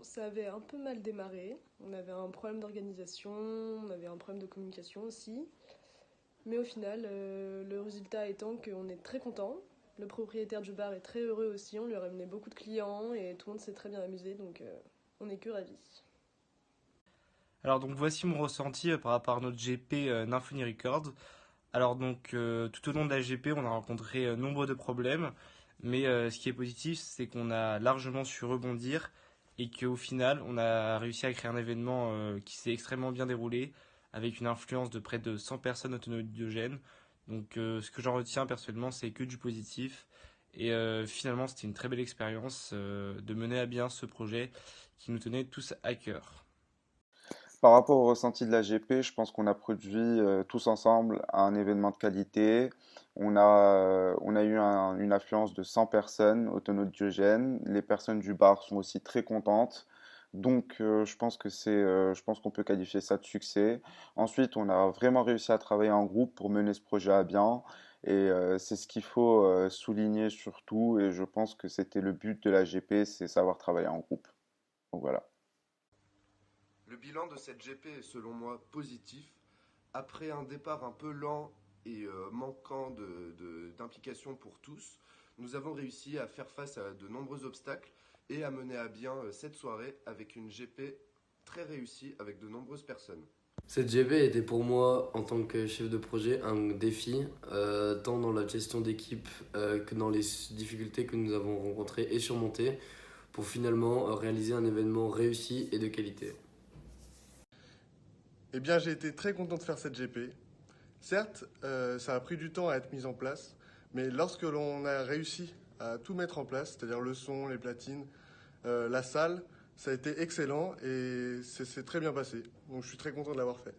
ça avait un peu mal démarré. On avait un problème d'organisation, on avait un problème de communication aussi. Mais au final, le résultat étant qu'on est très content. Le propriétaire du bar est très heureux aussi, on lui a ramené beaucoup de clients et tout le monde s'est très bien amusé, donc on est que ravis. Alors donc voici mon ressenti par rapport à notre GP Nymphonie Records. Alors donc tout au long de la GP, on a rencontré nombre de problèmes, mais ce qui est positif, c'est qu'on a largement su rebondir et qu'au final, on a réussi à créer un événement qui s'est extrêmement bien déroulé avec une influence de près de 100 personnes autonodiogènes. Donc ce que j'en retiens personnellement, c'est que du positif. Et finalement, c'était une très belle expérience de mener à bien ce projet qui nous tenait tous à cœur. Par rapport au ressenti de la GP, je pense qu'on a produit tous ensemble un événement de qualité. On a eu une affluence de 100 personnes autonodiogènes. Les personnes du bar sont aussi très contentes. Donc, je pense je pense qu'on peut qualifier ça de succès. Ensuite, on a vraiment réussi à travailler en groupe pour mener ce projet à bien. Et c'est ce qu'il faut souligner surtout. Et je pense que c'était le but de la GP, c'est savoir travailler en groupe. Donc voilà. Le bilan de cette GP est selon moi positif. Après un départ un peu lent et manquant d'implication pour tous, nous avons réussi à faire face à de nombreux obstacles et à mener à bien cette soirée avec une GP très réussie avec de nombreuses personnes. Cette GP était pour moi, en tant que chef de projet, un défi, tant dans la gestion d'équipe que dans les difficultés que nous avons rencontrées et surmontées, pour finalement réaliser un événement réussi et de qualité. Eh bien, j'ai été très content de faire cette GP. Certes, ça a pris du temps à être mis en place, mais lorsque l'on a réussi à tout mettre en place, c'est-à-dire le son, les platines, la salle, ça a été excellent et c'est très bien passé. Donc je suis très content de l'avoir fait.